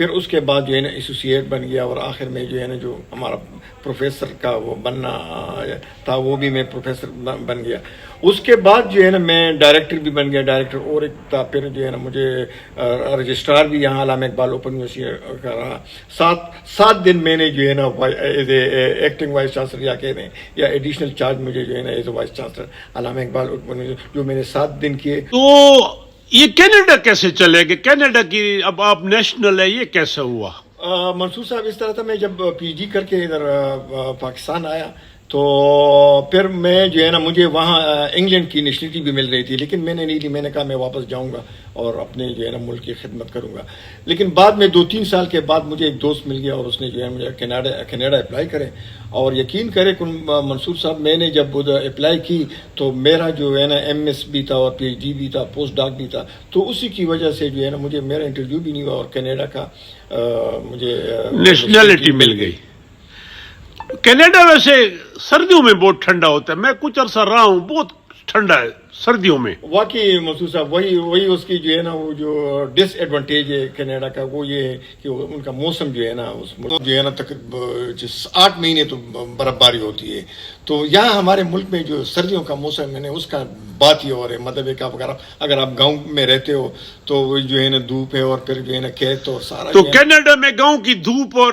پھر اس کے بعد جو ہے نا ایسوسیٹ بن گیا اور آخر میں جو ہے نا جو ہمارا پروفیسر کا وہ بننا تھا وہ بھی میں پروفیسر بن گیا. اس کے بعد جو ہے نا میں ڈائریکٹر بھی بن گیا, ڈائریکٹر اور ایک تھا. پھر جو ہے نا مجھے رجسٹرار بھی یہاں علامہ اقبال اوپن یونیورسٹی کا رہا. 7 دن میں نے جو ہے نا as a acting vice chancellor یا کہہ رہے ہیں یا ایڈیشنل چارج مجھے جو ہے نا as a vice chancellor Allama Iqbal open university جو میں نے 7 دن کیے. تو یہ کینیڈا کیسے چلے گا؟ کینیڈا کی اب آپ نیشنل ہے, یہ کیسے ہوا؟ منصور صاحب اس طرح تھا, میں جب پی ایچ ڈی کر کے ادھر پاکستان آیا تو پھر میں جو ہے نا مجھے وہاں انگلینڈ کی نیشنلٹی بھی مل رہی تھی, لیکن میں نے نہیں لی. میں نے کہا میں واپس جاؤں گا اور اپنے جو ہے نا ملک کی خدمت کروں گا. لیکن بعد میں 2-3 سال کے بعد مجھے ایک دوست مل گیا اور اس نے جو ہے مجھے کینیڈا اپلائی کرے. اور یقین کرے منصور صاحب میں نے جب ادھر اپلائی کی تو میرا جو ہے نا ایم ایس بھی تھا اور پی ایچ ڈی بھی تھا, پوسٹ ڈاک بھی تھا. تو اسی کی وجہ سے جو ہے نا مجھے میرا انٹرویو بھی نہیں ہوا اور کینیڈا کا مجھے نیشنلٹی مل گئی. کینیڈا ویسے سردیوں میں بہت ٹھنڈا ہوتا ہے, میں کچھ عرصہ رہا ہوں, بہت ٹھنڈا ہے سردیوں میں. واقعی منصور صاحب وہی اس کی جو ہے نا وہ جو ڈس ایڈوانٹیج ہے کینیڈا کا وہ یہ ہے کہ ان کا موسم جو ہے نا اس جو ہے نا تقریباً 8 مہینے تو برف باری ہوتی ہے. تو یہاں ہمارے ملک میں جو سردیوں کا موسم ہے اس کا بات ہی اور ہے. مطلب ہے کہ اگر آپ گاؤں میں رہتے ہو تو وہ جو ہے نا دھوپ ہے اور پھر جو ہے نا کھیت اور سارا. تو کینیڈا میں گاؤں کی دھوپ اور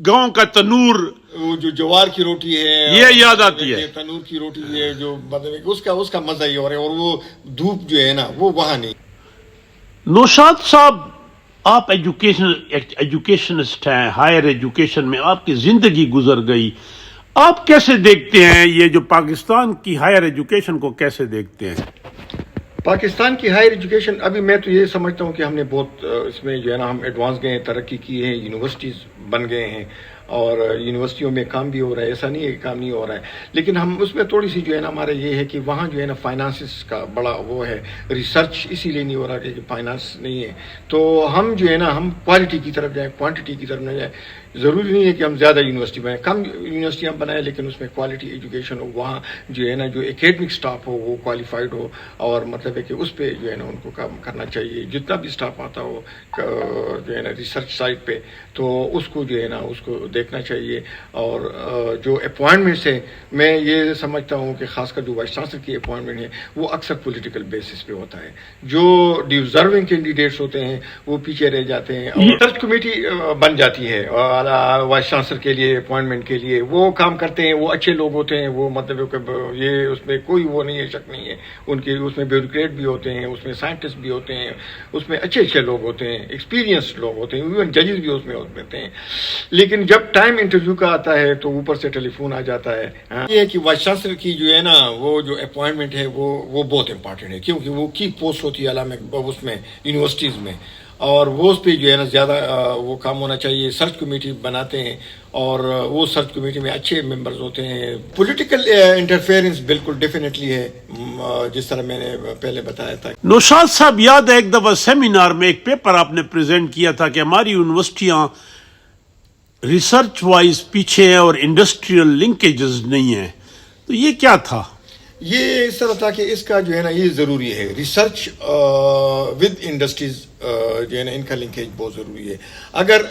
گاؤں کا تنور, وہ جو جوار کی روٹی ہے یہ یاد آتی ہے. تنور کی روٹی ہے جو مطلب اس کا مزہ ہی اور ہے, اور وہ دھوپ جو ہے نا وہ وہاں نہیں. نوشاد صاحب, آپ ایجوکیشنسٹ ہیں, ہائر ایجوکیشن میں آپ کی زندگی گزر گئی. آپ کیسے دیکھتے ہیں یہ جو پاکستان کی ہائر ایجوکیشن کو کیسے دیکھتے ہیں؟ پاکستان کی ہائر ایجوکیشن ابھی میں تو یہ سمجھتا ہوں کہ ہم نے بہت اس میں جو ہے نا ہم ایڈوانس گئے ہیں, ترقی کی ہے, یونیورسٹیز بن گئے ہیں اور یونیورسٹیوں میں کام بھی ہو رہا ہے. ایسا نہیں ہے کہ کام نہیں ہو رہا ہے, لیکن ہم اس میں تھوڑی سی جو ہے نا ہمارا یہ ہے کہ وہاں جو ہے نا فائنانسز کا بڑا وہ ہے, ریسرچ اسی لیے نہیں ہو رہا کہ فائنانس نہیں ہے. تو ہم جو ہے نا ہم کوالٹی کی طرف جائیں, کوانٹٹی کی طرف نہ جائیں. ضروری نہیں ہے کہ ہم زیادہ یونیورسٹی بنائیں, کم یونیورسٹیاں بنائیں, لیکن اس میں کوالٹی ایجوکیشن ہو. وہاں جو ہے نا جو اکیڈمک سٹاف ہو وہ کوالیفائڈ ہو, اور مطلب ہے کہ اس پہ جو ہے نا ان کو کام کرنا چاہیے. جتنا بھی سٹاف آتا ہو جو ہے نا ریسرچ سائٹ پہ تو اس کو جو ہے نا اس کو دیکھنا چاہیے. اور جو اپوائنٹمنٹس ہیں میں یہ سمجھتا ہوں کہ خاص کر جو وائس چانسلر کی اپوائنٹمنٹ ہے وہ اکثر پولیٹیکل بیسس پہ ہوتا ہے. جو ڈیزرونگ کینڈیڈیٹس ہوتے ہیں وہ پیچھے رہ جاتے ہیں. اور ریسرچ کمیٹی بن جاتی ہے وائس چانسلر کے لیے اپوائنٹمنٹ کے لیے, وہ کام کرتے ہیں, وہ اچھے لوگ ہوتے ہیں, وہ مطلب یہ اس میں کوئی وہ نہیں ہے, شک نہیں ہے. ان کے اس میں بیوروکریٹ بھی ہوتے ہیں, اس میں سائنٹسٹ بھی ہوتے ہیں, اس میں اچھے لوگ ہوتے ہیں, ایکسپیرینسڈ لوگ ہوتے ہیں, ایون ججز بھی اس میں ہوتے ہیں. لیکن جب ٹائم انٹرویو کا آتا ہے تو اوپر سے ٹیلی فون آ جاتا ہے. یہ ہے کہ وائس چانسلر کی جو ہے نا وہ جو اپوائنٹمنٹ ہے وہ بہت امپارٹنٹ ہے, کیونکہ وہ کی پوسٹ ہوتی ہے علامہ اس میں یونیورسٹیز میں, اور وہ اس پہ جو ہے نا زیادہ وہ کام ہونا چاہیے. سرچ کمیٹی بناتے ہیں اور وہ سرچ کمیٹی میں اچھے ممبرز ہوتے ہیں. پولیٹیکل انٹرفیئرنس بالکل ڈیفینیٹلی ہے, جس طرح میں نے پہلے بتایا تھا. نوشاد صاحب, یاد ہے ایک دفعہ سیمینار میں ایک پیپر آپ نے پریزنٹ کیا تھا کہ ہماری یونیورسٹیاں ریسرچ وائز پیچھے ہیں اور انڈسٹریل لنکیجز نہیں ہیں, تو یہ کیا تھا؟ یہ اس طرح تھا کہ اس کا جو ہے نا یہ ضروری ہے, ریسرچ ود انڈسٹریز جو ہے نا ان کا لنکیج بہت ضروری ہے. اگر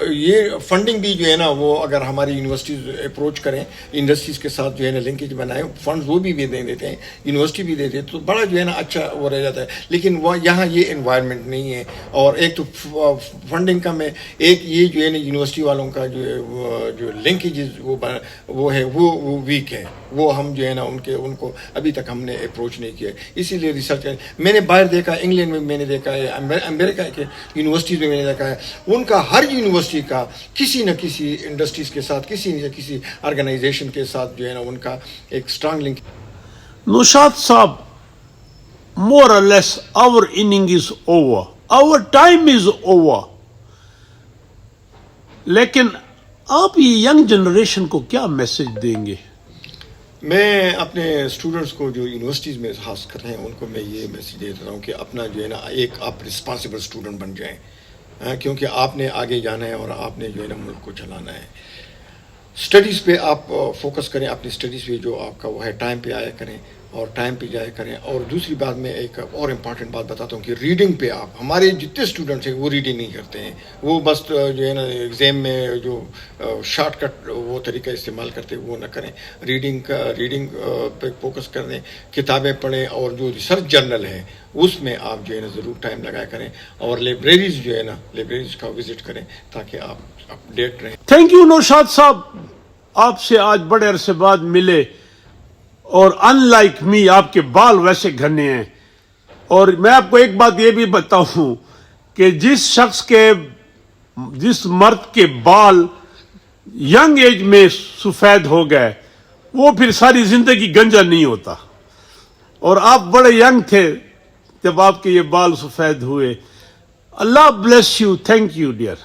یہ فنڈنگ بھی جو ہے نا وہ اگر ہماری یونیورسٹیز اپروچ کریں انڈسٹریز کے ساتھ جو ہے نا لنکیج بنائیں, فنڈز وہ بھی دے دیتے ہیں, یونیورسٹی بھی دیتے ہیں, تو بڑا جو ہے نا اچھا وہ رہ جاتا ہے. لیکن وہ یہاں یہ انوائرمنٹ نہیں ہے, اور ایک تو فنڈنگ کم ہے, ایک یہ جو ہے نا یونیورسٹی والوں کا جو لنکیجز وہ ہے وہ ویک ہے. وہ ہم جو ہے نا ان کو ابھی تک ہم نے اپروچ نہیں کیا. اسی لیے ریسرچ میں نے باہر دیکھا, انگلینڈ میں میں نے دیکھا ہے, امریکہ کے یونیورسٹیز میں میں نے دیکھا ہے, ان کا ہر یونیورسٹی کا کسی نہ کسی انڈسٹریز کے ساتھ, کسی نہ کسی آرگنائزیشن کے ساتھ جو ہے نا ان کا ایک اسٹرانگ لنک. نوشاد صاحب, more or less our inning is over, our time is over. لیکن آپ یہ ینگ جنریشن کو کیا میسج دیں گے؟ میں اپنے اسٹوڈنٹس کو جو یونیورسٹیز میں خاص کر رہے ہیں ان کو میں یہ میسج دے دیتا ہوں کہ اپنا جو ہے نا ایک آپ رسپانسبل اسٹوڈنٹ بن جائیں, کیونکہ آپ نے آگے جانا ہے اور آپ نے جو ہے نا ملک کو چلانا ہے. اسٹڈیز پہ آپ فوکس کریں, اپنی اسٹڈیز پہ جو آپ کا وہ ہے ٹائم پہ آیا کریں, اور ٹائم پہ جایا کریں. اور دوسری بات میں ایک اور امپارٹنٹ بات بتاتا ہوں کہ ریڈنگ پہ آپ ہمارے جتنے اسٹوڈنٹس ہیں وہ ریڈنگ نہیں کرتے ہیں, وہ بس جو ہے نا ایگزام میں جو شارٹ کٹ وہ طریقہ استعمال کرتے ہیں وہ نہ کریں. ریڈنگ پہ فوکس کریں, کتابیں پڑھیں, اور جو ریسرچ جرنل ہے اس میں آپ جو ہے نا ضرور ٹائم لگایا کریں, اور لائبریریز جو ہے نا لائبریریز کا وزٹ کریں تاکہ آپ اپڈیٹ رہیں. تھینک یو نوشاد صاحب, آپ سے آج بڑے عرصے بعد ملے, اور ان لائک می آپ کے بال ویسے گھنے ہیں. اور میں آپ کو ایک بات یہ بھی بتاؤں کہ جس مرد کے بال ینگ ایج میں سفید ہو گئے وہ پھر ساری زندگی گنجا نہیں ہوتا, اور آپ بڑے ینگ تھے جب آپ کے یہ بال سفید ہوئے. اللہ bless you. Thank you dear.